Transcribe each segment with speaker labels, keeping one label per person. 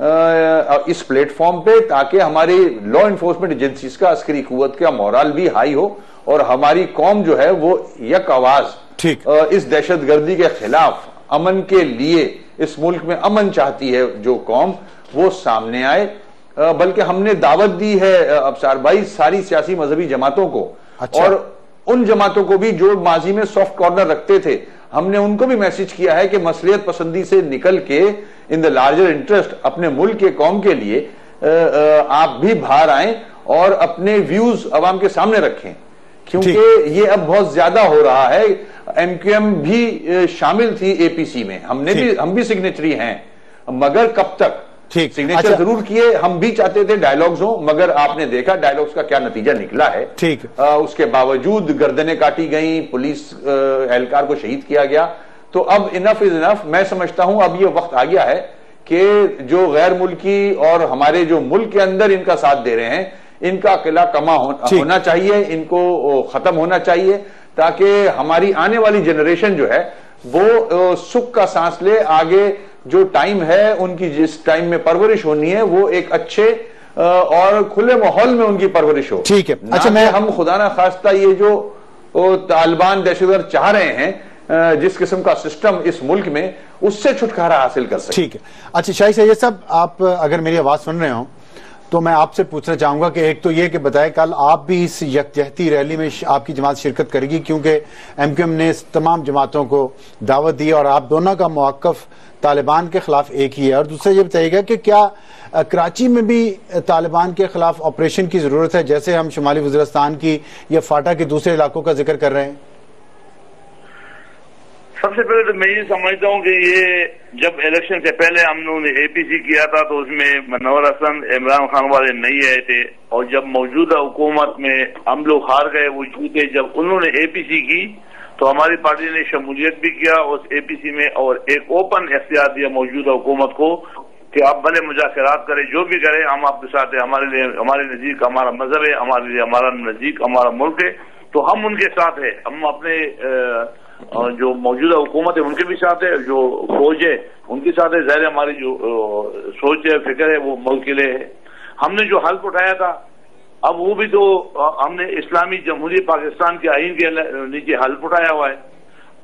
Speaker 1: اس plate form پہ تاکہ ہماری لا انفورسمنٹ ایجنسیز کا عسکری قوت کا مورال بھی ہائی ہو اور ہماری قوم جو ہے وہ یک آواز اس دہشت گردی کے خلاف امن کے لیے اس ملک میں امن چاہتی ہے جو قوم وہ سامنے آئے. بلکہ ہم نے دعوت دی ہے ابصار بھائی ساری سیاسی مذہبی جماعتوں کو اور ان جماعتوں کو بھی جو ماضی میں سافٹ کارنر رکھتے تھے ہم نے ان کو بھی میسج کیا ہے کہ مصلحت پسندی سے نکل کے ان دا لارجر انٹرسٹ اپنے ملک کے قوم کے لیے آپ بھی باہر آئیں اور اپنے ویوز عوام کے سامنے رکھیں کیونکہ یہ اب بہت زیادہ ہو رہا ہے. ایم کیو ایم بھی شامل تھی اے پی سی میں, ہم بھی سگنیچری ہیں, مگر کب تک سگنیچر ضرور کیے, ہم بھی چاہتے تھے ڈائیلاگز ہوں مگر آپ نے دیکھا ڈائیلاگز کا کیا نتیجہ نکلا ہے. اس کے باوجود گردنیں کاٹی گئیں, پولیس اہلکار کو شہید کیا گیا. تو اب انف از انف. میں سمجھتا ہوں اب یہ وقت آ گیا ہے کہ جو غیر ملکی اور ہمارے جو ملک کے اندر ان کا ساتھ دے رہے ہیں ان کا قلعہ کما ہونا چاہیے, ان کو ختم ہونا چاہیے تاکہ ہماری آنے والی جنریشن جو ہے وہ سکھ کا سانس لے. آگے جو ٹائم ہے ان کی جس ٹائم میں پرورش ہونی ہے وہ ایک اچھے اور کھلے ماحول میں ان کی پرورش ہو.
Speaker 2: ٹھیک ہے. اچھا, میں
Speaker 1: ہم خدا نہ خواستہ یہ جو طالبان دہشت گرد چاہ رہے ہیں جس قسم کا سسٹم اس ملک میں, اس سے چھٹکارا حاصل کر سکیں.
Speaker 2: ٹھیک ہے. اچھا شاہی سید صاحب, آپ اگر میری آواز سن رہے ہوں تو میں آپ سے پوچھنا چاہوں گا کہ ایک تو یہ کہ بتائیں کل آپ بھی اس یکجہتی ریلی میں آپ کی جماعت شرکت کرے گی کیونکہ ایم کیو ایم نے تمام جماعتوں کو دعوت دی اور آپ دونوں کا موقف طالبان کے خلاف ایک ہی ہے. اور دوسرا یہ بتائیے گا کہ کیا کراچی میں بھی طالبان کے خلاف آپریشن کی ضرورت ہے جیسے ہم شمالی وزیرستان کی یا فاٹا کے دوسرے علاقوں کا ذکر کر رہے ہیں؟
Speaker 3: سب سے پہلے تو میں یہ سمجھتا ہوں کہ یہ جب الیکشن سے پہلے ہم لوگوں نے اے پی سی کیا تھا تو اس میں منور حسن عمران خان والے نہیں آئے تھے, اور جب موجودہ حکومت میں ہم لوگ ہار گئے وہ جیتے, جب انہوں نے اے پی سی کی تو ہماری پارٹی نے شمولیت بھی کیا اس اے پی سی میں اور ایک اوپن اختیار دیا موجودہ حکومت کو کہ آپ بھلے مذاکرات کریں, جو بھی کریں, ہم آپ کے ساتھ ہیں, ہمارے نزدیک ہمارا مذہب ہے, ہمارے لیے ہمارا نزدیک ہمارا ملک ہے, تو ہم ان کے ساتھ ہیں. ہم اپنے جو موجودہ حکومت ہے ان کے بھی ساتھ ہے, جو فوج ہے ان کے ساتھ ہے. ظاہر ہماری جو سوچ ہے فکر ہے وہ ملک کے لیے ہے. ہم نے جو حلف اٹھایا تھا اب وہ بھی تو ہم نے اسلامی جمہوریہ پاکستان کے آئین کے نیچے حلف اٹھایا ہوا ہے.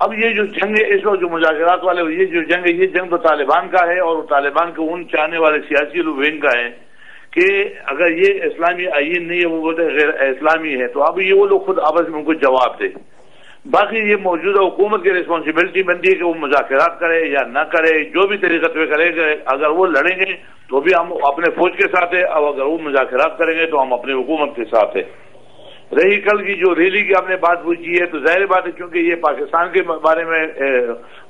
Speaker 3: اب یہ جو جنگ ہے اس وقت جو مذاکرات والے یہ جو جنگ ہے یہ جنگ تو طالبان کا ہے اور طالبان کے ان چاہنے والے سیاسی لوگ کا ہے کہ اگر یہ اسلامی آئین نہیں ہے وہ بولتے غیر اسلامی ہے, تو اب یہ وہ لوگ خود آپس میں ان کو جواب دے. باقی یہ موجودہ حکومت کی ریسپانسبلٹی بنتی ہے کہ وہ مذاکرات کرے یا نہ کرے, جو بھی طریقے سے کرے گا. اگر وہ لڑیں گے تو بھی ہم اپنے فوج کے ساتھ ہیں, اور اگر وہ مذاکرات کریں گے تو ہم اپنے حکومت کے ساتھ ہیں. رہی کل کی جو ریلی کی آپ نے بات پوچھی ہے تو ظاہر بات ہے کیونکہ یہ پاکستان کے بارے میں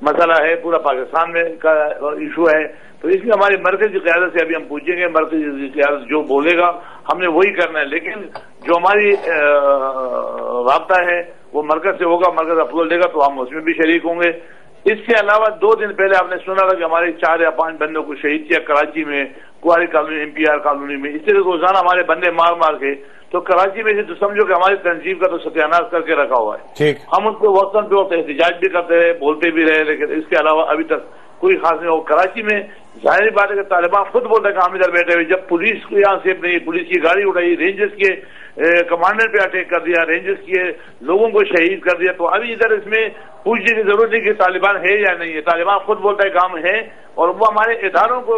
Speaker 3: مسئلہ ہے, پورا پاکستان میں کا ایشو ہے, تو اس لیے ہماری مرکزی قیادت سے ابھی ہم پوچھیں گے, مرکزی قیادت جو بولے گا ہم نے وہی کرنا ہے. لیکن جو ہماری رابطہ ہے وہ مرکز سے ہوگا, مرکز اپروول دے گا تو ہم اس میں بھی شریک ہوں گے. اس کے علاوہ 2 دن پہلے آپ نے سنا تھا کہ ہمارے 4 یا 5 بندوں کو شہید کیا کراچی میں, کواری colony, M P R colony میں. اس طرح روزانہ ہمارے بندے مار مار کے, تو کراچی میں سے تو سمجھو کہ ہماری تنظیم کا تو ستیاناش کر کے رکھا ہوا ہے. ہم اس کو وقتاً پہ وقت احتجاج بھی کرتے رہے, بولتے بھی رہے, لیکن اس کے علاوہ ابھی تک کوئی خاص نہیں ہو. کراچی میں ظاہری بات ہے کہ طالبان خود بولتے ہیں کہ ہم ادھر بیٹھے ہوئے, جب پولیس کو یہاں سیف نہیں, پولیس کی گاڑی اٹھائی, رینجرز کے کمانڈر پہ اٹیک کر دیا, رینجرز کے لوگوں کو شہید کر دیا, تو ابھی ادھر اس میں پوچھنے کی ضرورت نہیں کہ طالبان ہے یا نہیں ہے. طالبان خود بولتا ہے کہ ہم ہیں اور وہ ہمارے اداروں کو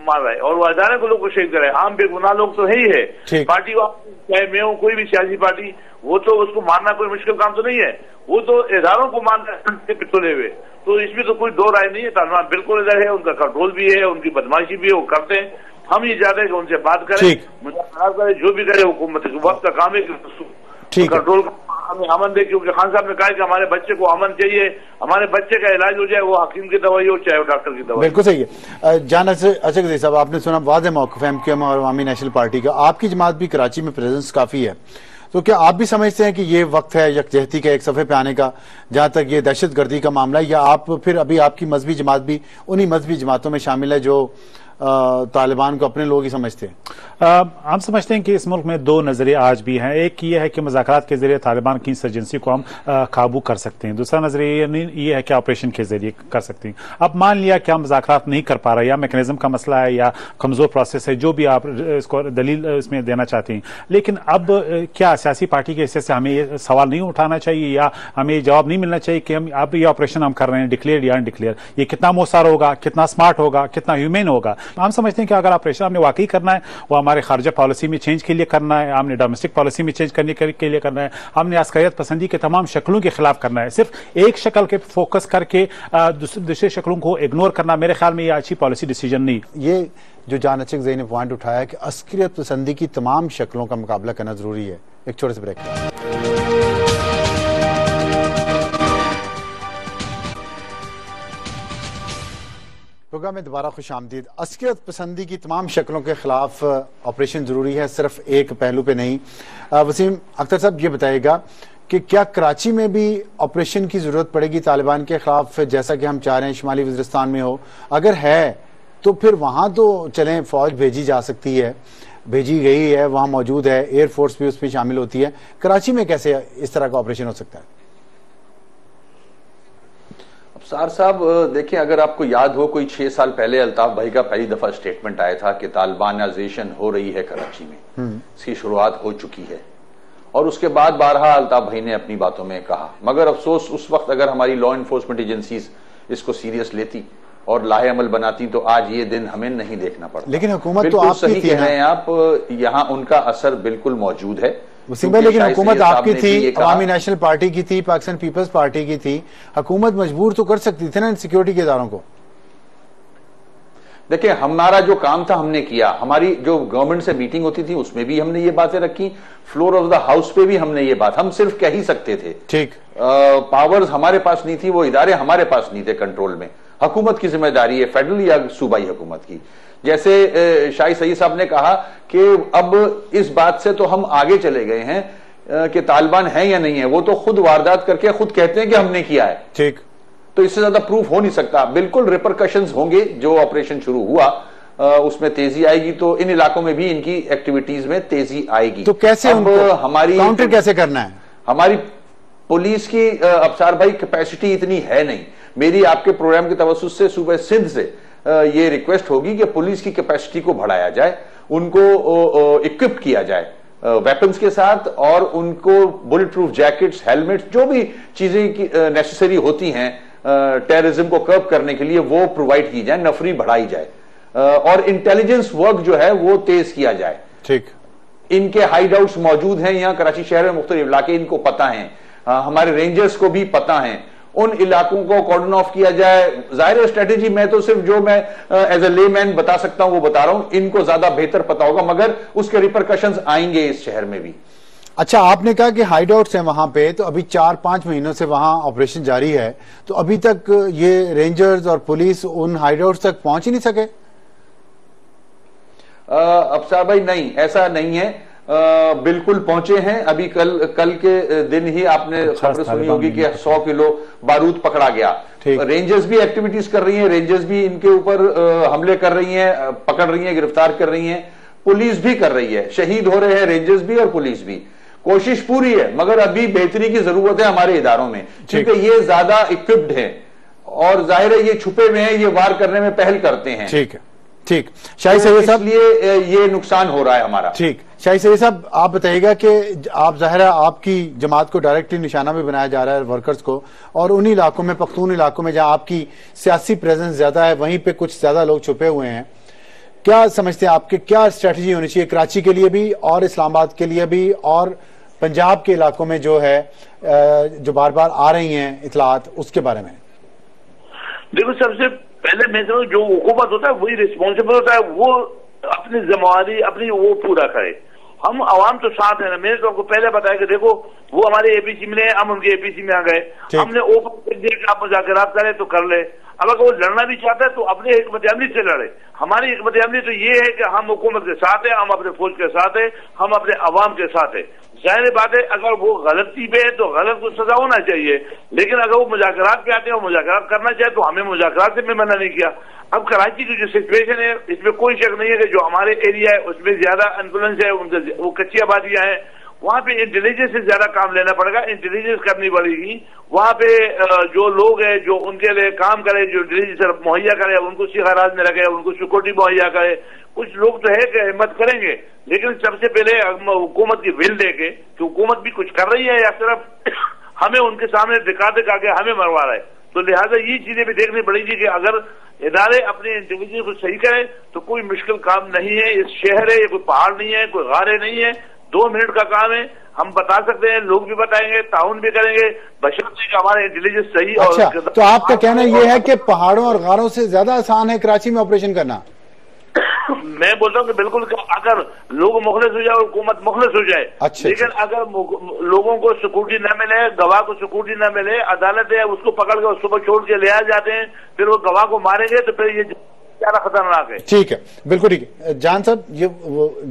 Speaker 3: مار رہا ہے اور وہ ادارے کو لوگ کو شہید کر رہے ہیں. عام بے گناہ لوگ تو ہے ہی ہے. پارٹی چاہے میں ہوں, کوئی بھی سیاسی پارٹی, وہ تو اس کو مارنا کوئی مشکل کام تو نہیں ہے, وہ تو اداروں کو مارنا پتولے ہوئے. تو اس میں تو کوئی دو رائے نہیں ہے. طالبان بالکل ادھر ہے, ان کا کنٹرول بھی ہے, ان کی بدماشی بھی ہے, وہ کرتے ہیں. ہم یہ چاہتے ہیں کہ ان سے بات کریں, مذاکرات کریں, جو بھی کرے حکومت وقت کا کام ہے کہ کنٹرول ہمیں امن دے, کیونکہ خان صاحب نے کہا کہ ہمارے بچے کو امن چاہیے, ہمارے بچے کا علاج ہو جائے, وہ حکیم کی دوائی ہو چاہے وہ ڈاکٹر کی دوائی.
Speaker 2: بالکل صحیح ہے. جان اشرف صاحب, آپ نے سنا واضح موقف ایم کیو ایم اور عوامی نیشنل پارٹی کا. آپ کی جماعت بھی کراچی میں پریزنس کافی ہے, تو کیا آپ بھی سمجھتے ہیں کہ یہ وقت ہے یکجہتی کے ایک صفحے پہ آنے کا جہاں تک یہ دہشت گردی کا معاملہ ہے, یا آپ پھر ابھی آپ کی مذہبی جماعت بھی انہی مذہبی جماعتوں میں شامل ہے جو طالبان کو اپنے لوگ ہی سمجھتے ہیں؟
Speaker 4: ہم سمجھتے ہیں کہ اس ملک میں دو نظریے آج بھی ہیں. ایک یہ ہے کہ مذاکرات کے ذریعے طالبان کی انسرجنسی کو ہم قابو کر سکتے ہیں. دوسرا نظریہ یہ ہے کہ آپریشن کے ذریعے کر سکتے ہیں. اب مان لیا کہ ہم مذاکرات نہیں کر پا رہے, یا میکنزم کا مسئلہ ہے یا کمزور پروسیس ہے, جو بھی آپ اس کو دلیل اس میں دینا چاہتے ہیں, لیکن اب کیا سیاسی پارٹی کے حیثیت سے ہمیں یہ سوال نہیں اٹھانا چاہیے یا ہمیں یہ جواب نہیں ملنا چاہیے کہ ہم اب یہ آپریشن ہم کر رہے ہیں ڈکلیئر یا انڈکلیئر, یہ کتنا موثر ہوگا, کتنا اسمارٹ ہوگا, کتنا ہیومن ہوگا؟ ہم سمجھتے ہیں کہ اگر آپریشن ہم نے واقعی کرنا ہے وہ ہمارے خارجہ پالیسی میں چینج کے لیے کرنا ہے, ہم نے ڈومیسٹک پالیسی میں چینج کرنے کے لیے کرنا ہے, ہم نے عسکریت پسندی کے تمام شکلوں کے خلاف کرنا ہے. صرف ایک شکل کے فوکس کر کے دوسرے شکلوں کو اگنور کرنا میرے خیال میں یہ اچھی پالیسی ڈیسیجن نہیں.
Speaker 2: یہ جو جانچک زئی نے پوائنٹ اٹھایا ہے کہ عسکریت پسندی کی تمام شکلوں کا مقابلہ کرنا ضروری ہے. ایک چھوٹے سے بریک. پروگرام میں دوبارہ خوش آمدید. عسکریت پسندی کی تمام شکلوں کے خلاف آپریشن ضروری ہے, صرف ایک پہلو پہ نہیں. وسیم اختر صاحب یہ بتائیے گا کہ کیا کراچی میں بھی آپریشن کی ضرورت پڑے گی طالبان کے خلاف, جیسا کہ ہم چاہ رہے ہیں شمالی وزیرستان میں ہو؟ اگر ہے تو پھر وہاں تو چلیں فوج بھیجی جا سکتی ہے, بھیجی گئی ہے, وہاں موجود ہے, ایئر فورس بھی اس میں شامل ہوتی ہے. کراچی میں کیسے اس طرح کا آپریشن ہو سکتا ہے؟
Speaker 1: ابصار صاحب دیکھیں, اگر آپ کو یاد ہو کوئی 6 سال پہلے الطاف بھائی کا پہلی دفعہ سٹیٹمنٹ آیا تھا کہ طالبانائزیشن ہو رہی ہے کراچی میں, اس کی شروعات ہو چکی ہے, اور اس کے بعد بارہا الطاف بھائی نے اپنی باتوں میں کہا. مگر افسوس اس وقت اگر ہماری لا انفورسمنٹ ایجنسیز اس کو سیریس لیتی اور لاہے عمل بناتی تو آج یہ دن ہمیں نہیں دیکھنا پڑتا.
Speaker 2: لیکن حکومت تو آپ کی تھی,
Speaker 1: کہہ رہے ہیں آپ, یہاں ان کا اثر بالکل موجود ہے.
Speaker 2: لیکن حکومت آپ کی تھی, عوامی نیشنل پارٹی کی تھی, پاکستان پیپلز پارٹی کی تھی. حکومت مجبور تو کر سکتی تھی نا ان سیکیورٹی کے اداروں کو.
Speaker 1: دیکھیں ہمارا جو کام تھا ہم نے کیا. ہماری جو گورنمنٹ سے میٹنگ ہوتی تھی اس میں بھی ہم نے یہ باتیں رکھی, فلور آف دا ہاؤس پہ بھی ہم نے یہ بات, ہم صرف کہہ ہی سکتے تھے.
Speaker 2: ٹھیک,
Speaker 1: پاورز ہمارے پاس نہیں تھی, وہ ادارے ہمارے پاس نہیں تھے کنٹرول میں. حکومت کی ذمہ داری ہے, فیڈرل یا صوبائی حکومت کی. جیسے شاہی سعید صاحب نے کہا کہ اب اس بات سے تو ہم آگے چلے گئے ہیں کہ طالبان ہیں یا نہیں ہے, وہ تو خود واردات کر کے خود کہتے ہیں کہ ہم نے کیا ہے.
Speaker 2: ٹھیک,
Speaker 1: تو اس سے زیادہ پروف ہو نہیں سکتا. بالکل ریپرکشنز ہوں گے, جو آپریشن شروع ہوا اس میں تیزی آئے گی, تو ان علاقوں میں بھی ان کی ایکٹیویٹیز میں تیزی آئے گی.
Speaker 2: تو کیسے ہماری کاؤنٹر کیسے کرنا ہے؟
Speaker 1: ہماری پولیس کی ابصار بھائی کیپیسٹی اتنی ہے نہیں. میری آپ کے پروگرام کے توسط سے صوبہ سندھ سے یہ ریکویسٹ ہوگی کہ پولیس کی کیپیسٹی کو بڑھایا جائے, ان کو اکوپ کیا جائے ویپنز کے ساتھ, اور ان کو بلٹ پروف جیکٹس, ہیلمٹس, جو بھی چیزیں نیسیسری ہوتی ہیں ٹیررزم کو کرب کرنے کے لیے وہ پرووائڈ کی جائے, نفری بڑھائی جائے, اور انٹیلیجنس ورک جو ہے وہ تیز کیا جائے.
Speaker 2: ٹھیک,
Speaker 1: ان کے ہائیڈ آؤٹس موجود ہیں یہاں کراچی شہر میں, مختلف علاقے ان کو پتہ ہیں, ہمارے رینجرز کو بھی پتہ ہیں. ان علاقوں کو کارڈن آف کیا جائے. ظاہر اسٹریٹجی میں تو صرف جو میں ایز اے لے مین بتا سکتا ہوں وہ بتا رہا ہوں, ان کو زیادہ بہتر پتا ہوگا, مگر اس کے ریپرکشنز آئیں گے اس شہر میں بھی.
Speaker 2: اچھا, آپ نے کہا کہ ہائیڈ آؤٹس ہیں وہاں پہ, تو ابھی 4-5 مہینوں سے وہاں آپریشن جاری ہے, تو ابھی تک یہ رینجرز اور پولیس ان ہائیڈ آؤٹس تک پہنچ ہی نہیں سکے؟
Speaker 1: ابصار بھائی نہیں, ایسا نہیں ہے, بالکل پہنچے ہیں. ابھی کل کے دن ہی آپ نے خبر سنی ہوگی کہ 100 کلو بارود پکڑا گیا. رینجرز بھی ایکٹیویٹیز کر رہی ہیں, رینجرز بھی ان کے اوپر حملے کر رہی ہیں, پکڑ رہی ہیں, گرفتار کر رہی ہیں. پولیس بھی کر رہی ہے, شہید ہو رہے ہیں رینجرز بھی اور پولیس بھی. کوشش پوری ہے, مگر ابھی بہتری کی ضرورت ہے ہمارے اداروں میں, کیونکہ یہ زیادہ اکوپڈ ہیں, اور ظاہر ہے یہ چھپے ہوئے ہیں, یہ وار کرنے میں پہل کرتے ہیں.
Speaker 2: ٹھیک ہے, ٹھیک. شاہی سعید صاحب,
Speaker 1: اس لیے یہ نقصان ہو رہا ہے ہمارا.
Speaker 2: ٹھیک, شاہی سعید صاحب آپ بتائیے گا کہ آپ ظاہر ہے آپ کی جماعت کو ڈائریکٹلی نشانہ بھی بنایا جا رہا ہے ورکرز کو, اور انہی علاقوں میں, پختون علاقوں میں جہاں آپ کی سیاسی پریزنس زیادہ ہے, وہیں پہ کچھ زیادہ لوگ چھپے ہوئے ہیں. کیا سمجھتے ہیں آپ کے کیا اسٹریٹجی ہونی چاہیے کراچی کے لیے بھی اور اسلام آباد کے لیے بھی اور پنجاب کے علاقوں میں جو ہے جو بار بار آ رہی ہیں اطلاعات, اس کے بارے میں؟
Speaker 3: دیکھو, سب سے پہلے میں سمجھوں جو حکومت ہوتا ہے وہی ریسپانسبل ہوتا ہے, وہ اپنی ذمہ داری اپنی وہ پورا کرے. ہم عوام تو ساتھ ہیں نا. میں نے تو آپ کو پہلے بتایا کہ دیکھو وہ ہمارے اے پی سی میں, ہم ان کے اے پی سی میں آ گئے, ہم نے اوپن کر دیا کہ آپ مذاکرات کریں تو کر لیں. اب اگر وہ لڑنا بھی چاہتا ہے تو اپنے حکمت عملی سے لڑے. ہماری حکمت عملی تو یہ ہے کہ ہم حکومت کے ساتھ ہیں, ہم اپنے فوج کے ساتھ ہیں, ہم اپنے عوام کے ساتھ ہیں. ظاہر بات ہے اگر وہ غلطی پہ ہے تو غلط کو سزا ہونا چاہیے، لیکن اگر وہ مذاکرات پہ آتے ہیں اور مذاکرات کرنا چاہے تو ہمیں مذاکرات سے بھی منع نہیں کیا۔ اب کراچی کی جو سچویشن ہے اس میں کوئی شک نہیں ہے کہ جو ہمارے ایریا ہے اس میں زیادہ انفلوئنس ہے، وہ کچی آبادیاں ہیں، وہاں پہ انٹیلیجنس سے زیادہ کام لینا پڑے گا، انٹیلیجنس کرنی پڑے گی۔ وہاں پہ جو لوگ ہیں جو ان کے لیے کام کرے، جو انٹیلیجنس مہیا کرے، ان کو سیخ اراض میں رکھے، ان کو سیکورٹی مہیا کرے۔ کچھ لوگ تو ہے کہ ہمت کریں گے، لیکن سب سے پہلے حکومت کی ول دے کے کہ حکومت بھی کچھ کر رہی ہے یا صرف ہمیں ان کے سامنے دکھا کے ہمیں مروا رہا ہے، تو لہٰذا یہ چیزیں بھی دیکھنی پڑے گی کہ اگر ادارے اپنے انٹیلیجنس کو صحیح کریں تو کوئی مشکل کام نہیں ہے۔ اس شہر ہے، یہ کوئی پہاڑ نہیں ہے، کوئی غارے نہیں ہے، 2 منٹ کا کام ہے، ہم بتا سکتے ہیں، لوگ بھی بتائیں گے، تعاون بھی کریں گے، بشرطے کہ ہمارے انٹیلیجنس صحیح۔
Speaker 2: اچھا، تو آپ کا کہنا یہ ہے کہ پہاڑوں اور غاروں سے زیادہ آسان ہے کراچی میں آپریشن کرنا؟
Speaker 3: میں بولتا ہوں کہ بالکل، اگر لوگ مخلص ہو جائے اور حکومت مخلص ہو جائے، لیکن اگر لوگوں کو سیکورٹی نہ ملے، گواہ کو سیکورٹی نہ ملے، عدالت ہے اس کو پکڑ کے صبح چھوڑ کے لے آ جاتے ہیں، پھر وہ گواہ کو ماریں گے تو پھر یہ زیادہ خطرناک ہے۔
Speaker 2: ٹھیک ہے، بالکل ٹھیک ہے۔ جان صاحب، یہ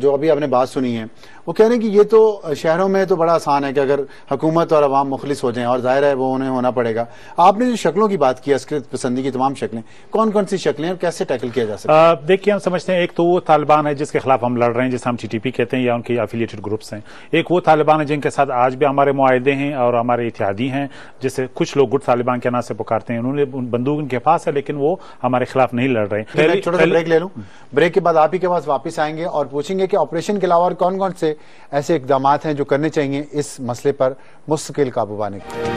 Speaker 2: جو ابھی آپ نے بات سنی ہے وہ کہہ رہے ہیں کہ یہ تو شہروں میں تو بڑا آسان ہے کہ اگر حکومت اور عوام مخلص ہو جائیں، اور ظاہر ہے وہ انہیں ہونا پڑے گا۔ آپ نے جو شکلوں کی بات کی، عسکریت پسندی کی تمام شکلیں، کون کون سی شکلیں اور کیسے ٹیکل کیا جا سکتا ہے؟
Speaker 4: دیکھیے، ہم سمجھتے ہیں ایک تو وہ طالبان ہے جس کے خلاف ہم لڑ رہے ہیں، جسے ہم TTP کہتے ہیں یا ان کے افیلیٹڈ گروپس ہیں۔ ایک وہ طالبان ہے جن کے ساتھ آج بھی ہمارے معاہدے ہیں اور ہمارے اتحادی ہیں، جسے کچھ لوگ گڈ طالبان کے نام سے پکارتے ہیں۔ انہوں نے بندوق ان کے پاس ہے لیکن وہ ہمارے خلاف نہیں لڑ رہے۔
Speaker 2: چھوٹا سا بریک لے لوں، بریک کے بعد آپ ہی کے پاس واپس آئیں گے اور پوچھیں گے کہ آپریشن کے علاوہ کون کون سے ایسے اقدامات ہیں جو کرنے چاہیے اس مسئلے پر مستقل قابو پانے کے۔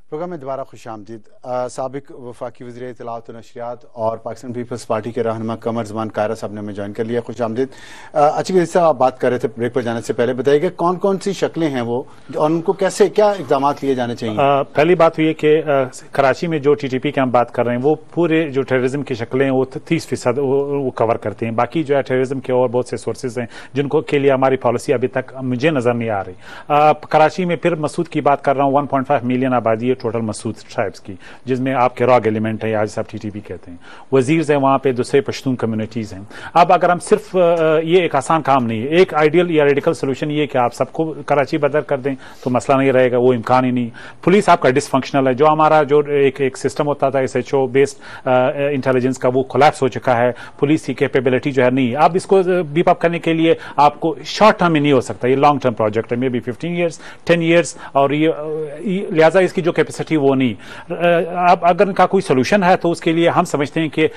Speaker 2: پروگرام میں دوبارہ خوش آمدید۔ سابق وفاقی وزیر اطلاعات و نشریات اور پاکستان پیپلز پارٹی کے رہنما قمر زمان کائرہ صاحب نے ہمیں جوائن کر لیا، خوش آمدید۔ اچھی وزیر صاحب، آپ بات کر رہے تھے بریک پر جانے سے پہلے، بتائیے کہ کون کون سی شکلیں ہیں وہ اور ان کو کیسے کیا اقدامات لیے جانے چاہیے؟
Speaker 4: پہلی بات یہ کہ کراچی میں جو TTP کی ہم بات کر رہے ہیں وہ پورے جو ٹیررزم کی شکلیں ہیں وہ 30% وہ کور کرتے ہیں۔ باقی جو ہے ٹیررزم کے اور بہت سے سورسز ہیں جن کو کے لیے ہماری پالیسی ابھی تک مجھے نظر نہیں آ رہی۔ کراچی میں پھر مسعود کی بات کر رہا ہوں، 1.5 ملین آبادی ہے ٹوٹل مسعود ٹرائبس کی، جس میں آپ کے راگ ایلیمنٹ ہیں، آج صاحب TTP کہتے ہیں، وزیرز ہیں وہاں پہ، دوسرے پشتون کمیونٹیز ہیں۔ اب اگر ہم صرف یہ ایک آسان کام نہیں ہے، ایک آئیڈیل یا ریڈیکل سولوشن یہ کہ آپ سب کو کراچی بدر کر دیں تو مسئلہ نہیں رہے گا، وہ امکان ہی نہیں۔ پولیس آپ کا ڈس فنکشنل ہے، جو ہمارا جو ایک سسٹم ہوتا تھا SHO بیسڈ انٹیلیجنس کا، وہ کولیپس ہو چکا ہے۔ پولیس کی کیپیبلٹی جو ہے نہیں، اب اس کو بیپ اپ کرنے کے لیے آپ کو شارٹ ٹرم میں نہیں ہو سکتا، یہ لانگ ٹرم پروجیکٹ ہے، مے بی 15 ایئرس 10 ایئرس، اور یہ لہٰذا اس کی جو کیپیسٹی وہ نہیں۔ اب اگر ان کا کوئی سولوشن ہے تو اس کے لیے ہم سمجھتے ہیں کہ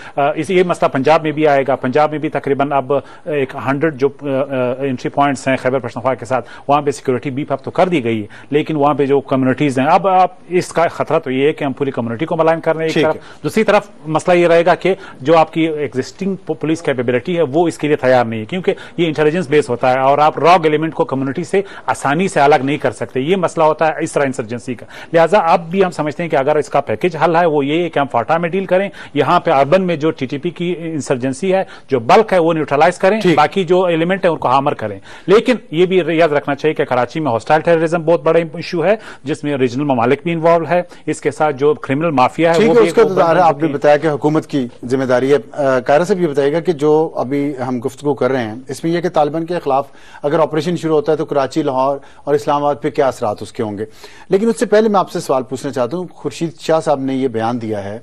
Speaker 4: یہ مسئلہ پنجاب میں بھی آئے گا۔ پنجاب میں بھی تقریباً اب ایک 100 جو انٹری پوائنٹس ہیں خیبر پختونخوا کے ساتھ، وہاں پہ سیکورٹی بیپ اپ تو کر دی گئی ہے، لیکن وہاں پہ جو کمیونٹیز ہیں، اب اس کا خطرہ تو یہ ہے کہ ہم پوری کمیونٹی کو ملائن کر رہے ہیں ایک طرف، دوسری طرف مسئلہ یہ رہے گا کہ جو آپ کی ایگزسٹنگ پولیس کیپیبلٹی ہے وہ اس کے لیے تیار نہیں ہے، کیونکہ یہ انٹیلیجنس بیس ہوتا ہے اور آپ راگ ایلیمنٹ کو کمیونٹی سے آسانی سے الگ نہیں کر سکتے۔ یہ مسئلہ ہوتا ہے اس طرح انسرجنسی کا، لہٰذا اب بھی ہم سمجھتے ہیں کہ اگر اس کا پیکج حل ہے وہ یہ ہے کہ ہم فاٹا میں ڈیل کریں، یہاں پہ اربن میں جو TTP کی انسرجنسی ہے، جو بلک ہے وہ نیوٹرلائز کریں، باقی جو ایلیمنٹ ہے ان کو ہامر کریں۔ لیکن یہ بھی یاد رکھنا چاہیے کہ کراچی میں ہاسٹائل ٹیررزم بہت بڑا ایشو ہے، جس میں ریجنل ممالک بھی انوالو ہے، اس کے ساتھ جو کرمنل مافیا ہے وہ بھی۔
Speaker 2: اس کا تو آپ نے بتایا کہ حکومت کی ذمہ داری ہے۔ کائرہ صاحب یہ بتائیے گا کہ جو ابھی ہم گفتگو کر رہے ہیں اس میں یہ کہ طالبان کے خلاف اگر آپریشن شروع ہوتا ہے تو کراچی، لاہور اور اسلام آباد پہ کیا اثرات اس کے ہوں گے، لیکن اس سے پہلے میں آپ سے سوال پوچھنا چاہتا ہوں۔ خورشید شاہ صاحب نے یہ بیان دیا ہے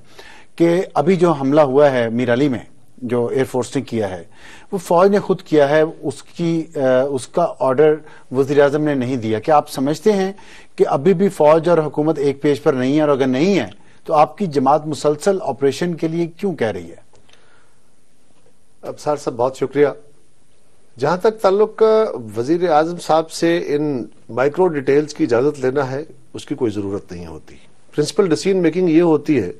Speaker 2: کہ ابھی جو حملہ ہوا ہے میر علی میں، جو ایئر فورس نے کیا ہے، وہ فوج نے خود کیا ہے، اس کا آرڈر وزیر اعظم نے نہیں دیا۔ کیا آپ سمجھتے ہیں کہ ابھی بھی فوج اور حکومت ایک پیج پر نہیں ہے، اور اگر نہیں ہے تو آپ کی جماعت مسلسل آپریشن کے لیے کیوں کہہ رہی ہے؟
Speaker 5: ابصار صاحب بہت شکریہ۔ جہاں تک تعلق وزیر اعظم صاحب سے ان مائکرو ڈیٹیلز کی اجازت لینا ہے، اس کی کوئی ضرورت نہیں ہوتی۔ پرنسپل ڈیسیژن میکنگ یہ ہوتی ہے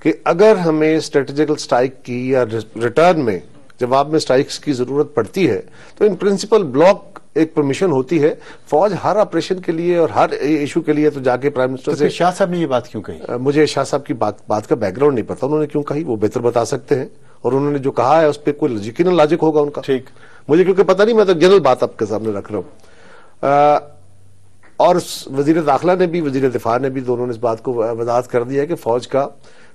Speaker 5: کہ اگر ہمیں اسٹریٹجیکل اسٹرائک کی یا ریٹرن میں جواب میں اسٹرائکس کی ضرورت پڑتی ہے تو ان پرنسپل بلاک ایک پرمیشن ہوتی ہے۔ فوج ہر آپریشن کے لیے اور ہر ایشو کے لیے تو جا کے پرائم منسٹر سے۔
Speaker 2: شاہ صاحب نے یہ بات کیوں کہی؟
Speaker 5: مجھے شاہ صاحب کی بات کا بیک گراؤنڈ نہیں پتا، انہوں نے کیوں کہی وہ بہتر بتا سکتے ہیں، اور انہوں نے جو کہا ہے اس پہ کوئی یقیناً لاجک ہوگا ان کا۔
Speaker 2: ٹھیک،
Speaker 5: مجھے کیونکہ پتا نہیں، میں تو جنرل بات آپ کے سامنے رکھ رہا ہوں۔ اور وزیر داخلہ نے بھی وزیر دفاع نے بھی دونوں نے اس بات کو وضاحت کر دیا ہے کہ فوج کا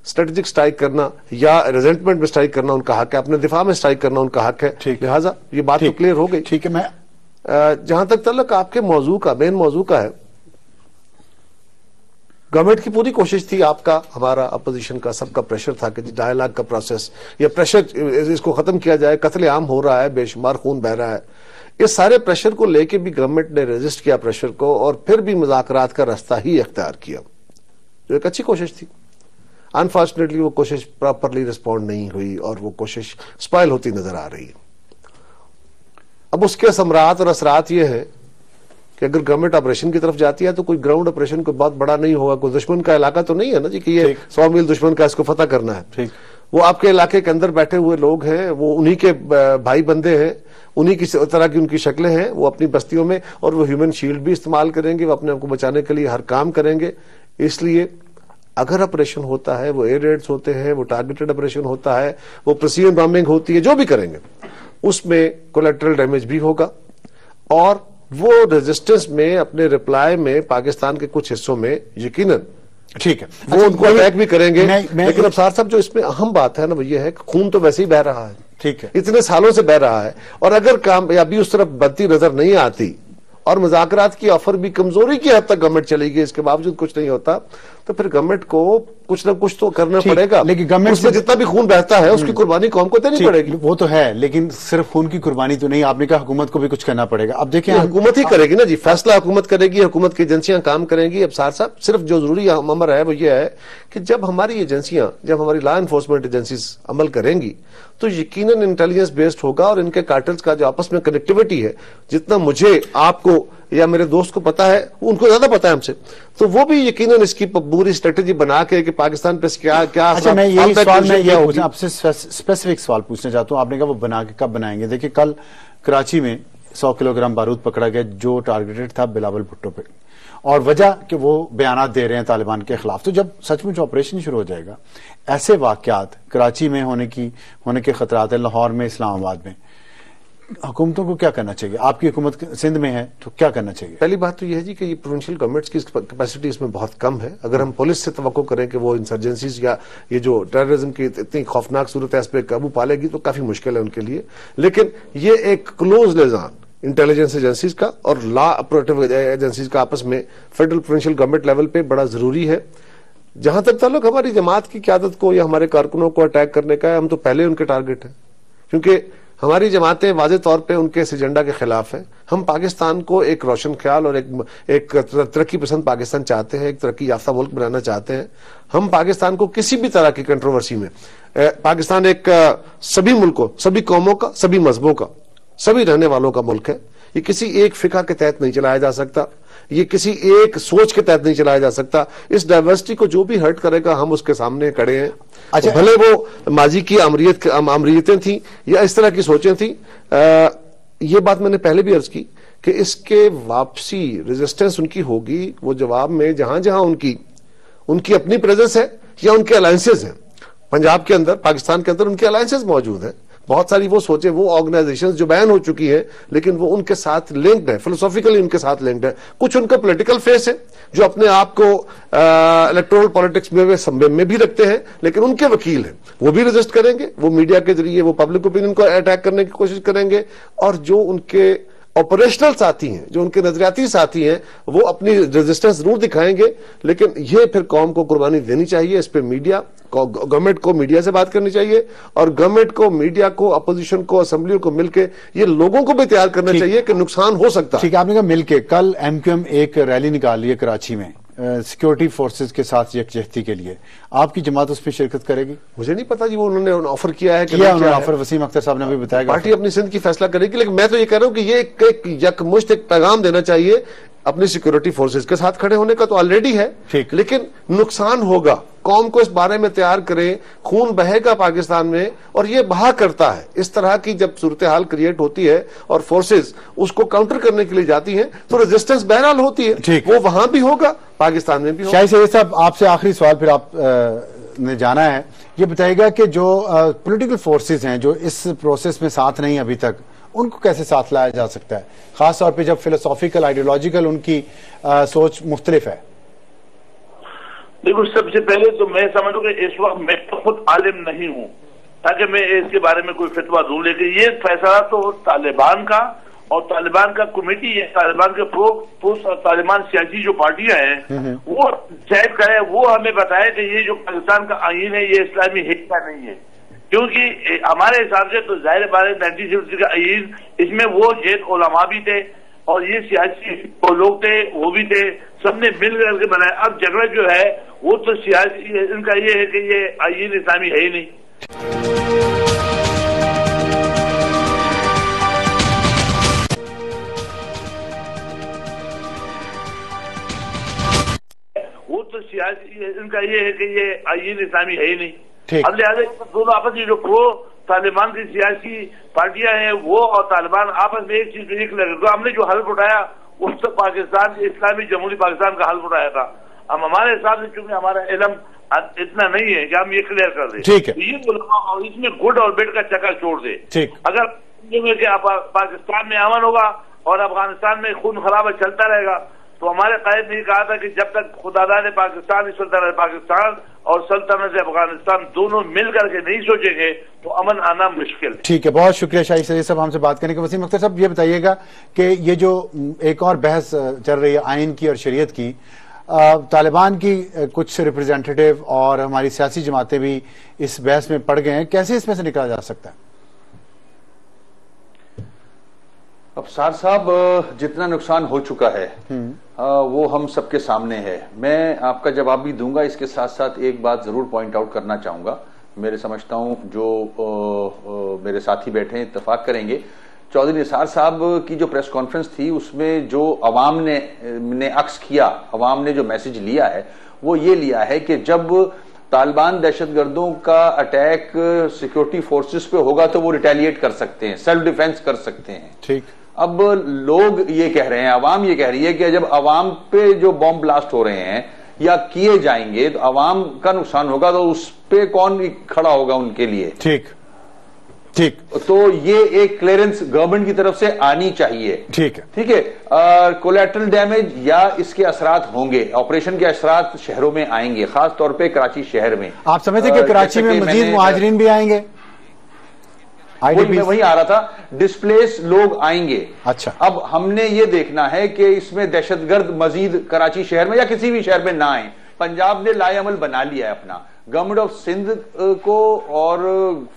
Speaker 5: اسٹریٹجک سٹرائک کرنا یا ریزنٹمنٹ میں سٹرائک کرنا ان کا حق ہے, اپنے دفاع میں سٹرائک کرنا ان کا حق ہے. لہٰذا یہ بات تو کلیئر ہو گئی.
Speaker 2: ٹھیک ہے. میں
Speaker 5: جہاں تک تعلق آپ کے موضوع کا, مین موضوع کا ہے, گورنمنٹ کی پوری کوشش تھی, آپ کا, ہمارا, اپوزیشن کا, سب کا پریشر تھا کہ ڈائیلاگ کا پروسیس یا پریشر اس کو ختم کیا جائے. قتل عام ہو رہا ہے, بے شمار خون بہ رہا ہے. اس سارے پریشر کو لے کے بھی گورنمنٹ نے ریزسٹ کیا پریشر کو, اور پھر بھی مذاکرات کا راستہ ہی اختیار کیا, جو ایک اچھی کوشش تھی. انفارچونیٹلی وہ کوشش پراپرلی رسپونڈ نہیں ہوئی اور وہ کوشش سپائل ہوتی نظر آ رہی ہے. اب اس کے ثمرات اور اثرات یہ ہیں کہ اگر گورنمنٹ آپریشن کی طرف جاتی ہے تو کوئی گراؤنڈ آپریشن کوئی بہت بڑا نہیں ہوگا, کوئی دشمن کا علاقہ تو نہیں ہے نا جی کہ یہ 100 میل دشمن کا اس کو فتح کرنا ہے. وہ آپ کے علاقے کے اندر بیٹھے ہوئے لوگ ہیں, وہ انہی کے بھائی بندے ہیں, انہی کی طرح کی ان کی شکلیں ہیں, وہ اپنی بستیوں میں, اور وہ ہیومن شیلڈ بھی استعمال کریں گے, وہ اپنے آپ کو بچانے کے لیے ہر کام کریں گے. اس لیے اگر آپریشن ہوتا ہے, وہ ایئر ریڈز ہوتے ہیں, وہ ٹارگیٹڈ آپریشن ہوتا ہے, وہ پریسیژن بامبنگ ہوتی ہے, جو بھی کریں گے اس میں کولیٹرل ڈیمیج بھی ہوگا, اور وہ ریزسٹنس میں اپنے ریپلائی میں پاکستان کے کچھ حصوں میں یقیناً
Speaker 2: ٹھیک ہے
Speaker 5: وہ ان کو اٹیک بھی کریں گے. لیکن ابصار صاحب جو اس میں اہم بات ہے نا وہ یہ ہے کہ خون تو ویسے ہی بہ رہا ہے,
Speaker 2: ٹھیک ہے,
Speaker 5: اتنے سالوں سے بہ رہا ہے, اور اگر کامیابی اس طرف بڑھتی نظر نہیں آتی اور مذاکرات کی آفر بھی کمزوری کی حد تک گورنمنٹ چلے گی, اس کے باوجود کچھ نہیں ہوتا, تو پھر گورنمنٹ کو کچھ نہ کچھ تو کرنا پڑے گا.
Speaker 2: لیکن گورنمنٹ
Speaker 5: اس میں جتنا بھی خون بہتا ہے اس کی قربانی قوم کو دینی پڑے گی.
Speaker 2: وہ تو ہے, لیکن صرف خون کی قربانی تو نہیں, آپ نے کہا حکومت کو بھی کچھ کرنا پڑے گا. اب دیکھیں
Speaker 5: حکومت ہی کرے گی نا جی, فیصلہ حکومت کرے گی, حکومت کی ایجنسیاں کام کریں گی. اب صاحب صرف جو ضروری امر ہے وہ یہ ہے کہ جب ہماری ایجنسیاں, جب ہماری لا انفورسمنٹ ایجنسیز عمل کریں گی تو یقیناً انٹیلیجنس بیسڈ ہوگا, اور ان کے کارٹلز کا جو آپس میں کنیکٹیوٹی ہے, جتنا مجھے, آپ کو یا میرے دوست کو پتا ہے, ان کو زیادہ پتا ہے ہم سے, تو وہ بھی یقیناً اس کی پوری اسٹریٹجی بنا کے کہ پاکستان پہ کیا
Speaker 2: اچھا, میں یہی سوال میں آپ سے اسپیسیفک سوال پوچھنا چاہتا ہوں. آپ نے کہا وہ بنا کے کب بنائیں گے؟ دیکھیں کل کراچی میں 100 کلو گرام بارود پکڑا گیا جو ٹارگیٹڈ تھا بلاول بھٹو پہ, اور وجہ کہ وہ بیانات دے رہے ہیں طالبان کے خلاف. تو جب سچ مچ آپریشن شروع ہو جائے گا, ایسے واقعات کراچی میں ہونے کے خطرات ہیں, لاہور میں, اسلام آباد میں, حکومتوں کو کیا کرنا چاہیے؟ آپ کی حکومت سندھ میں ہے تو کیا کرنا چاہیے؟
Speaker 5: پہلی بات تو یہ ہے جی کہ یہ پروونشل گورنمنٹس کی کیپیسٹی اس میں بہت کم ہے. اگر ہم پولیس سے توقع کریں کہ وہ انسرجنسیز یا یہ جو ٹیررزم کی اتنی خوفناک صورت ہے اس پہ قابو پالے گی تو کافی مشکل ہے ان کے لیے. لیکن یہ ایک کلوز لیزان انٹیلیجنس ایجنسیز کا اور لا اپریٹو ایجنسیز کا آپس میں فیڈرل پروونشل گورنمنٹ لیول پہ بڑا ضروری ہے. جہاں تک تعلق ہماری جماعت کی قیادت کو یا ہمارے کارکنوں کو اٹیک کرنے کا ہے, ہم تو پہلے ان کے ٹارگٹ ہیں, کیونکہ ہماری جماعتیں واضح طور پہ ان کے اس ایجنڈا کے خلاف ہیں. ہم پاکستان کو ایک روشن خیال اور ایک ترقی پسند پاکستان چاہتے ہیں, ایک ترقی یافتہ ملک بنانا چاہتے ہیں. ہم پاکستان کو کسی بھی طرح کی کنٹروورسی میں, پاکستان ایک سبھی ملکوں, سبھی قوموں کا, سبھی مذہبوں کا, سبھی رہنے والوں کا ملک ہے. یہ کسی ایک فقہ کے تحت نہیں چلایا جا سکتا, یہ کسی ایک سوچ کے تحت نہیں چلایا جا سکتا. اس ڈائیورسٹی کو جو بھی ہرٹ کرے گا ہم اس کے سامنے کھڑے ہیں. اچھا, بھلے وہ ماضی کی آمریتیں تھیں یا اس طرح کی سوچیں تھیں. یہ بات میں نے پہلے بھی عرض کی کہ اس کے واپسی ریزسٹنس ان کی ہوگی وہ جواب میں جہاں جہاں ان کی اپنی پریزنس ہے یا ان کے الائنسز ہیں. پنجاب کے اندر, پاکستان کے اندر ان کے الائنسز موجود ہیں. بہت ساری وہ سوچیں, وہ آرگنائزیشنز جو بین ہو چکی ہیں لیکن وہ ان کے ساتھ لنکڈ ہے, فلسافیکلی ان کے ساتھ لنکڈ ہے. کچھ ان کا پولیٹیکل فیس ہے جو اپنے آپ کو الیکٹورل پالیٹکس میں بھی رکھتے ہیں, لیکن ان کے وکیل ہیں, وہ بھی ریزسٹ کریں گے. وہ میڈیا کے ذریعے وہ پبلک اوپینین کو اٹیک کرنے کی کوشش کریں گے, اور جو ان کے آپریشنل ساتھی ہیں, جو ان کے نظریاتی ساتھی ہیں, وہ اپنی ریزسٹنس ضرور دکھائیں گے. لیکن یہ پھر قوم کو قربانی دینی چاہیے. اس پہ میڈیا, گورنمنٹ کو میڈیا سے بات کرنی چاہیے, اور گورنمنٹ کو, میڈیا کو, اپوزیشن کو, اسمبلیوں کو مل کے یہ لوگوں کو بھی تیار کرنا چاہیے کہ نقصان ہو سکتا ہے.
Speaker 2: ٹھیک ہے, آپ نے کہا مل کے. کل ایم کیو ایم ایک ریلی نکال لی ہے کراچی میں سیکورٹی فورسز کے ساتھ یکجہتی کے لیے, آپ کی جماعت اس پہ شرکت کرے گی؟
Speaker 5: مجھے نہیں پتا جی, وہ انہوں نے آفر کیا ہے کہ
Speaker 2: آفر وسیم اختر صاحب نے بھی بتایا
Speaker 5: پارٹی اپنی سندھ کی فیصلہ کرے گی. لیکن میں تو یہ کہہ رہا ہوں کہ یہ ایک یکمشت ایک پیغام دینا چاہیے اپنی سیکورٹی فورسز کے ساتھ کھڑے ہونے کا تو آلریڈی ہے, لیکن نقصان ہوگا. قوم کو اس بارے میں تیار کریں, خون بہے گا پاکستان میں, اور یہ بہا کرتا ہے. اس طرح کی جب صورتحال کریٹ ہوتی ہے اور فورسز اس کو کاؤنٹر کرنے کے لیے جاتی ہیں تو ریزسٹنس بہرحال ہوتی ہے. وہ وہاں بھی ہوگا, پاکستان میں بھی ہوگا.
Speaker 2: شاہد سید صاحب, آپ سے آخری سوال پھر آپ نے جانا ہے, یہ بتائے گا کہ جو پولیٹیکل فورسز ہیں جو اس پروسیس میں ساتھ نہیں ابھی تک, ان کو کیسے ساتھ لایا جا سکتا ہے، خاص طور پہ جب فلسافیکل آئیڈیولوجیکل ان کی سوچ مختلف ہے؟
Speaker 3: دیکھو، سب سے پہلے تو میں سمجھوں کہ اس وقت میں خود عالم نہیں ہوں تاکہ میں اس کے بارے میں کوئی فتویٰ دوں، لیکن یہ فیصلہ تو طالبان کا اور طالبان کا کمیٹی ہے، طالبان کے اور طالبان سیاسی جو پارٹیاں ہیں وہ ڈیسائیڈ کرے، وہ ہمیں بتائے کہ یہ جو پاکستان کا آئین ہے یہ اسلامی ہے یا نہیں ہے، کیونکہ ہمارے حساب سے تو ظاہر بات ہے 1960 کا آئین، اس میں وہ جیت علماء بھی تھے اور یہ سیاسی لوگ تھے، وہ بھی تھے، سب نے مل کر کے بنایا۔ اب جھگڑا جو ہے وہ تو سیاسی ان کا یہ ہے کہ یہ آئین اسلامی ہے ہی نہیں۔ وہ تو سیاسی ان کا یہ ہے کہ یہ آئین اسلامی ہے ہی نہیں۔ اب لہٰذا دونوں آپس میں جو طالبان کی سیاسی پارٹیاں ہیں وہ اور طالبان آپس میں ایک چیز پہ ایک لگے، تو ہم نے جو حلف اٹھایا اس تو پاکستان اسلامی جمہوری پاکستان کا حلف اٹھایا تھا۔ اب ہمارے حساب سے چونکہ ہمارا علم اتنا نہیں ہے کہ ہم یہ کلیئر کر دیں، یہ اور اس میں گڈ اور بیڈ کا چکر چھوڑ دے۔ اگر پاکستان میں امن ہوگا اور افغانستان میں خون خرابہ چلتا رہے گا تو ہمارے قائد نے کہا تھا کہ جب تک خداداد پاکستان سلطنت پاکستان اور سلطنت افغانستان دونوں مل کر کے نہیں سوچیں گے تو امن آنا مشکل ہے۔
Speaker 2: ٹھیک ہے، بہت شکریہ شاہی سید صاحب ہم سے بات کرنے کے۔ وسیم اختر صاحب یہ بتائیے گا کہ یہ جو ایک اور بحث چل رہی ہے آئین کی اور شریعت کی، طالبان کی کچھ ریپرزینٹیٹیو اور ہماری سیاسی جماعتیں بھی اس بحث میں پڑ گئے ہیں، کیسے اس میں سے نکلا جا سکتا ہے؟
Speaker 1: ابصار صاحب، جتنا نقصان ہو چکا ہے وہ ہم سب کے سامنے ہے۔ میں آپ کا جواب بھی دوں گا، اس کے ساتھ ساتھ ایک بات ضرور پوائنٹ آؤٹ کرنا چاہوں گا۔ میرے سمجھتا ہوں جو میرے ساتھی بیٹھے ہیں اتفاق کریں گے، چودھری نثار صاحب کی جو پریس کانفرنس تھی اس میں جو عوام نے عکس کیا، عوام نے جو میسج لیا ہے وہ یہ لیا ہے کہ جب طالبان دہشت گردوں کا اٹیک سیکیورٹی فورسز پہ ہوگا تو وہ ریٹیلیٹ کر سکتے ہیں، سیلف ڈیفینس کر سکتے ہیں۔
Speaker 2: ٹھیک،
Speaker 1: اب لوگ یہ کہہ رہے ہیں، عوام یہ کہہ رہی ہے کہ جب عوام پہ جو بم بلاسٹ ہو رہے ہیں یا کیے جائیں گے تو عوام کا نقصان ہوگا تو اس پہ کون کھڑا ہوگا ان کے لیے؟
Speaker 2: ٹھیک ٹھیک،
Speaker 1: تو یہ ایک کلیئرنس گورنمنٹ کی طرف سے آنی چاہیے۔
Speaker 2: ٹھیک ہے،
Speaker 1: ٹھیک ہے، کولیٹرل ڈیمیج یا اس کے اثرات ہوں گے، آپریشن کے اثرات شہروں میں آئیں گے، خاص طور پہ کراچی شہر میں۔
Speaker 2: آپ سمجھتے کہ کراچی میں مزید مہاجرین بھی آئیں گے؟
Speaker 1: میں وہی آ رہا تھا، ڈسپلیس لوگ آئیں گے۔
Speaker 2: اچھا،
Speaker 1: اب ہم نے یہ دیکھنا ہے کہ اس میں دہشت گرد مزید کراچی شہر میں یا کسی بھی شہر میں نہ آئیں۔ پنجاب نے لائے عمل بنا لیا ہے اپنا، گورنمنٹ آف سندھ کو اور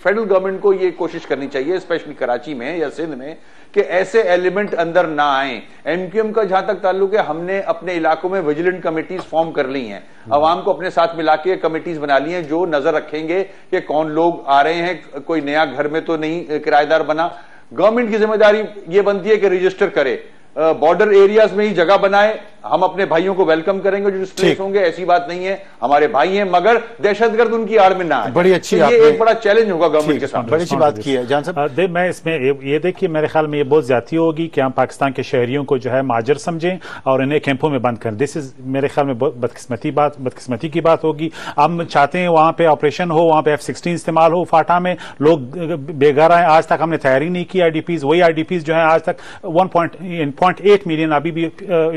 Speaker 1: فیڈرل گورنمنٹ کو یہ کوشش کرنی چاہیے اسپیشلی کراچی میں یا سندھ میں کہ ایسے ایلیمنٹ اندر نہ آئیں۔ ایم کیو ایم کا جہاں تک تعلق ہے، ہم نے اپنے علاقوں میں ویجیلنٹ کمیٹیز فارم کر لی ہیں، عوام کو اپنے ساتھ ملا کے کمیٹیز بنا لی ہیں جو نظر رکھیں گے کہ کون لوگ آ رہے ہیں، کوئی نیا گھر میں تو نہیں کرایہ دار بنا۔ گورنمنٹ کی ذمہ داری یہ بنتی ہے کہ رجسٹر کرے، بارڈر ایریاز میں ہی جگہ بنائے۔ ہم اپنے بھائیوں کو ویلکم کریں گے جو ڈسپلیس ہوں گے، ایسی بات نہیں ہے، ہمارے بھائی ہیں، مگر دہشت گرد ان کی آڑ میں نہ آئے۔
Speaker 2: بڑی اچھی،
Speaker 1: یہ ایک بڑا چیلنج ہوگا گورنمنٹ کے سامنے۔
Speaker 2: بڑی اچھی بات کی ہے جان صاحب۔
Speaker 4: میں اس میں یہ دیکھیے، میرے خیال میں یہ بہت زیادتی ہوگی کہ ہم پاکستان کے شہریوں کو جو ہے مہاجر سمجھیں اور انہیں کیمپوں میں بند کریں۔ دس از میرے خیال میں بہت بدقسمتی کی بات ہوگی۔ ہم چاہتے ہیں وہاں پہ آپریشن ہو، وہاں پہ F-16 استعمال ہو، فاٹا میں لوگ بے گھر آئیں۔ آج تک ہم نے تیاری نہیں کی IDPs، وہی IDPs جو ہیں آج تک 1.8 ملین ابھی بھی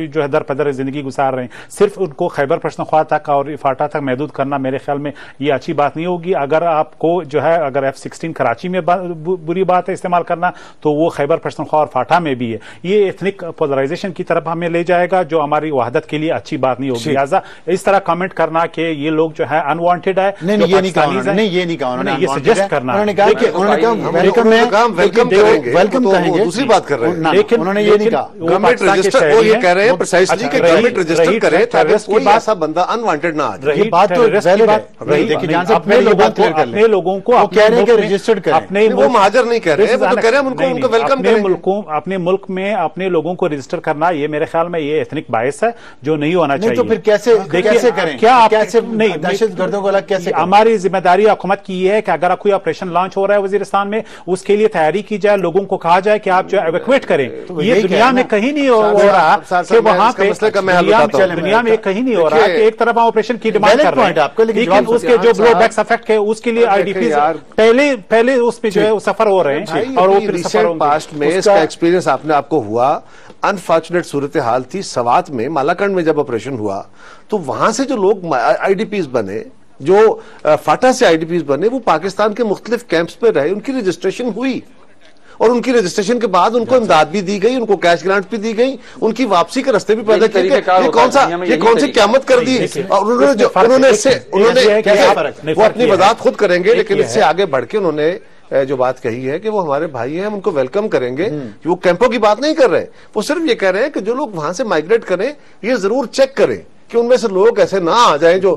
Speaker 4: جو ہے در پدر زندگی گزار رہے ہیں۔ صرف ان کو خیبر پختونخوا تک اور فاٹا تک محدود کرنا میرے خیال میں یہ اچھی بات نہیں ہوگی۔ اگر آپ کو جو ہے اگر F-16 کراچی میں بری بات ہے استعمال کرنا تو وہ خیبر پختونخوا اور فاٹا میں بھی ہے۔ یہ ایتھنک پولرائزیشن کی طرف ہمیں لے جائے گا جو ہماری وحدت کے لیے اچھی بات نہیں ہوگی۔ لہٰذا اس طرح کمنٹ کرنا کہ یہ لوگ جو ہے انوانٹیڈ ہے،
Speaker 2: نہیں یہ نہیں کہا انہوں نے، یہ نہیں کہا انہوں نے،
Speaker 4: یہ سجیسٹ کرنا
Speaker 2: انہوں نے کہا کہ انہوں نے کہا ویلکم کریں گے، ویلکم کہیں گے،
Speaker 5: دوسری بات کر رہے ہیں،
Speaker 2: لیکن انہوں نے یہ نہیں کہا
Speaker 5: گورنمنٹ رجسٹر، وہ یہ کہہ رہے ہیں پرسائسلی کہ گورنمنٹ رجسٹر کرے تاکہ کوئی ایسا بندہ انوانٹیڈ نہ آ جائے۔
Speaker 2: یہ بات تو ویلڈ ہے، دیکھیں جان صاحب
Speaker 4: اپنے لوگوں کو
Speaker 2: کہہ رہے ہیں کہ رجسٹرڈ کریں،
Speaker 5: وہ مہاجر نہیں کہہ رہے، وہ تو کہہ رہے ہیں ان کو ویلکم کریں۔
Speaker 4: اپنے ملک میں اپنے لوگوں کو رجسٹر کرنا یہ میرے خیال میں یہ ایتھنک باعث ہے جو نہیں ہونا چاہیے۔
Speaker 2: تو پھر کیسے کریں؟
Speaker 4: کیا
Speaker 2: کیسے دہشت گردوں کو الگ کیسے؟
Speaker 4: ہماری ذمہ داری حکومت کی یہ ہے کہ اگر کوئی آپریشن لانچ ہو رہا ہے وزیرستان میں، اس کے لیے تیاری کی جائے، لوگوں کو کہا جائے کہ آپ جو ایویکویٹ کریں۔ یہ دنیا میں کہیں نہیں ہو رہا کہ وہاں پہ
Speaker 5: مسئلے کا میں حل بتاتا ہوں.
Speaker 4: دنیا میں کہیں نہیں ہو رہا کہ ایک طرف آپریشن کی ڈیمانڈ کر رہے ہیں, لیکن اس کے جو بلو بیکس افیکٹ ہے اس کے لیے آئی ڈی پیز پہلے اس پہ جو ہے سفر ہو رہے ہیں, اور وہ پھر سفر
Speaker 5: پاسٹ میں اس کا ایکسپیرینس آپ کو ہوا. انفارچونیٹ صورتحال تھی سوات میں, مالاکنڈ میں جب آپریشن ہوا تو وہاں سے جو لوگ آئی ڈی پیز بنے, جو فاٹا سے آئی ڈی پیز بنے, وہ پاکستان کے مختلف کیمپس پہ رہے, ان کی رجسٹریشن ہوئی, اور ان کی رجسٹریشن کے بعد ان کو امداد بھی دی گئی, ان کو کیش گرانٹ بھی دی گئی, ان کی واپسی کے رستے بھی پیدا کیے گئے. یہ کون سی قیامت کر دی, اور انہوں نے وہ اپنی وضاحت خود کریں گے, لیکن اس سے آگے بڑھ کے انہوں نے جو بات کہی ہے کہ وہ ہمارے بھائی ہیں, ہم ان کو ویلکم کریں گے. وہ کیمپوں کی بات نہیں کر رہے, وہ صرف یہ کہہ رہے ہیں کہ جو لوگ وہاں سے مائگریٹ کریں یہ ضرور چیک کریں کہ ان میں سے لوگ ایسے نہ آ جائیں جو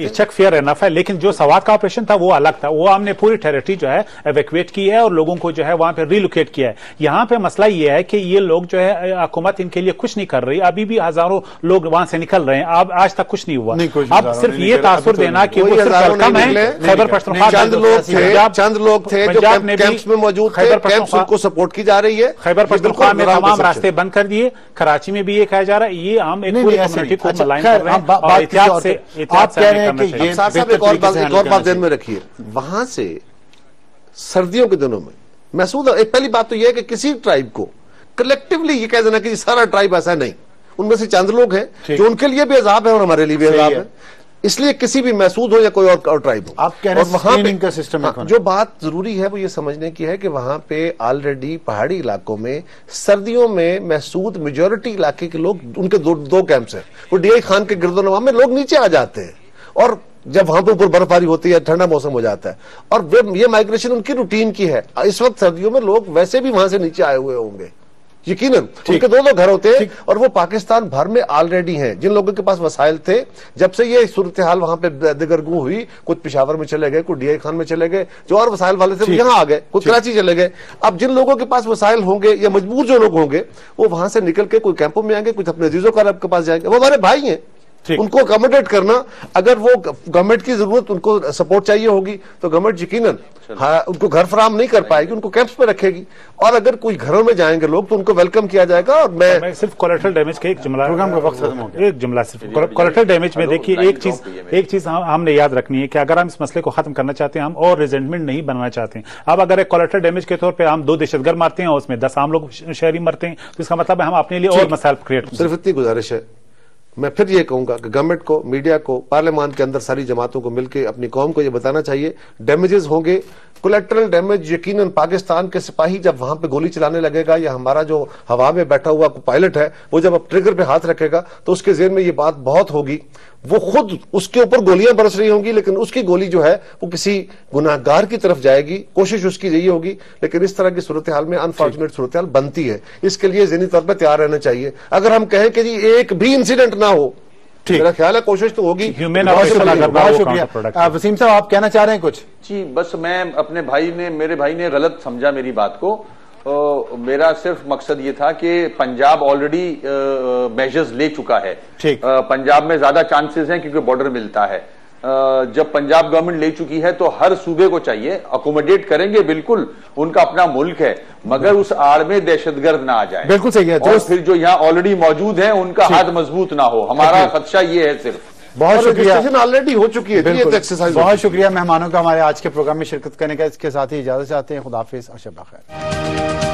Speaker 4: چیک فیئر انف ہے. لیکن جو سوات کا آپریشن تھا وہ الگ تھا, وہ ہم نے پوری ٹیریٹری جو ہے ایویکویٹ کی ہے اور لوگوں کو جو ہے وہاں پہ ریلوکیٹ کیا ہے. یہاں پہ مسئلہ یہ ہے کہ یہ لوگ جو ہے حکومت ان کے لیے کچھ نہیں کر رہی, ابھی بھی ہزاروں لوگ وہاں سے نکل رہے ہیں, اب آج تک کچھ نہیں ہوا. اب صرف یہ تاثر دینا کہ وہ صرف ویلکم ہے. خیبر پختونخوا
Speaker 5: چند لوگ تھے جو کیمپس میں موجود تھے, کیمپس ان کو سپورٹ کی جا رہی ہے.
Speaker 4: خیبر پختونخوا میں تمام راستے بند کر دیے, کراچی میں بھی یہ کہا جا رہا ہے. یہ ہم ایک پوری کمیونٹی کو ملائن
Speaker 5: آپ کہہ رہے ہیں کہ یہ ایک اور بات ذہن میں رکھیے, وہاں سے سردیوں کے دنوں میں محسوس, پہلی بات تو یہ ہے کہ کسی ٹرائب کو کلیکٹیولی یہ کہہ دینا کہ سارا ٹرائب ایسا نہیں, ان میں سے چند لوگ ہیں جو ان کے لیے بھی عذاب ہے اور ہمارے لیے بھی عذاب ہے. اس لیے کسی بھی محسود ہو یا کوئی اور ٹرائب ہو,
Speaker 2: آپ کہہ رہے ہیں کا سسٹم ہے.
Speaker 5: جو بات ضروری ہے وہ یہ سمجھنے کی ہے کہ وہاں پہ آلریڈی پہاڑی علاقوں میں سردیوں میں محسود میجورٹی علاقے کے لوگ, ان کے دو کیمپس ہیں. وہ ڈی آئی خان کے گرد و نواح میں لوگ نیچے آ جاتے ہیں, اور جب وہاں پہ اوپر برف باری ہوتی ہے, ٹھنڈا موسم ہو جاتا ہے, اور یہ مائگریشن ان کی روٹین کی ہے. اس وقت سردیوں میں لوگ ویسے بھی وہاں سے نیچے آئے ہوئے ہوں گے, یقیناً ان کے دو گھر ہوتے ہیں, اور وہ پاکستان بھر میں آلریڈی ہیں. جن لوگوں کے پاس وسائل تھے, جب سے یہ صورتحال وہاں پہ دگرگوں ہوئی, کچھ پشاور میں چلے گئے, کچھ ڈی آئی خان میں چلے گئے, جو اور وسائل والے تھے وہ یہاں آ گئے, کچھ کراچی چلے گئے. اب جن لوگوں کے پاس وسائل ہوں گے یا مجبور جو لوگ ہوں گے, وہ وہاں سے نکل کے کوئی کیمپوں میں آئیں گے, کچھ اپنے عزیزوں کا رب کے پاس جائیں گے. وہ ہمارے بھائی ہیں, ان کو اکاموڈیٹ کرنا, اگر وہ گورنمنٹ کی ضرورت ان کو سپورٹ چاہیے ہوگی تو گورنمنٹ یقیناً ان کو گھر فراہم نہیں کر پائے گی, ان کو کیمپس پہ رکھے گی. اور اگر کوئی گھروں میں جائیں گے لوگ تو ان کو ویلکم کیا جائے گا. اور میں
Speaker 4: صرف کولیٹرل ڈیمیج کا ایک جملہ صرف کولیٹرل ڈیمیج میں دیکھیے, ایک چیز ہم نے یاد رکھنی ہے کہ اگر ہم اس مسئلے کو ختم کرنا چاہتے ہیں, ہم اور ریزنٹمنٹ نہیں بنانا چاہتے ہیں. اب اگر ایک کولیٹرل ڈیمیج کے طور پہ ہم 2 دہشت گرد مارتے ہیں اور اس میں 10 عام لوگ شہری مرتے ہیں, تو اس کا مطلب ہے ہم اپنے لیے اور مسائل کریٹ کرتے ہیں.
Speaker 5: صرف اتنی گزارش ہے, میں پھر یہ کہوں گا کہ گورنمنٹ کو, میڈیا کو, پارلیمان کے اندر ساری جماعتوں کو مل کے اپنی قوم کو یہ بتانا چاہیے ڈیمیجز ہوں گے, کولیٹرل ڈیمیج. یقیناً پاکستان کے سپاہی جب وہاں پہ گولی چلانے لگے گا, یا ہمارا جو ہوا میں بیٹھا ہوا پائلٹ ہے وہ جب اب ٹریگر پہ ہاتھ رکھے گا, تو اس کے ذہن میں یہ بات بہت ہوگی. وہ خود اس کے اوپر گولیاں برس رہی ہوں گی, لیکن اس کی گولی جو ہے وہ کسی گناہگار کی طرف جائے گی, کوشش اس کی یہی ہوگی. لیکن اس طرح کی صورتحال میں انفارچونیٹ صورتحال بنتی ہے, اس کے لیے ذہنی طور پہ تیار رہنا چاہیے. اگر ہم کہیں کہ جی ایک بھی انسیڈنٹ نہ ہو, میرا خیال ہے کوشش تو ہوگی.
Speaker 2: بہت شکریہ. وسیم صاحب, آپ کہنا چاہ رہے ہیں کچھ؟
Speaker 1: جی بس میں اپنے میرے بھائی نے غلط سمجھا میری بات کو. میرا صرف مقصد یہ تھا کہ پنجاب آلریڈی میجرز لے چکا ہے. پنجاب میں زیادہ چانسز ہیں کیونکہ بارڈر ملتا ہے. جب پنجاب گورنمنٹ لے چکی ہے تو ہر صوبے کو چاہیے, اکوموڈیٹ کریں گے بالکل, ان کا اپنا ملک ہے, مگر اس آڑ میں دہشت گرد نہ آ جائیں.
Speaker 2: بالکل صحیح ہے.
Speaker 1: اور پھر جو یہاں آلریڈی موجود ہیں ان کا ہاتھ مضبوط نہ ہو, ہمارا خدشہ یہ ہے صرف.
Speaker 2: بہت شکریہ.
Speaker 5: آلریڈی ہو چکی ہے.
Speaker 2: بہت شکریہ مہمانوں کا ہمارے آج کے پروگرام میں شرکت کرنے کا. اس کے ساتھ ہی اجازت چاہتے ہیں. خدا حافظ اور شب بخیر.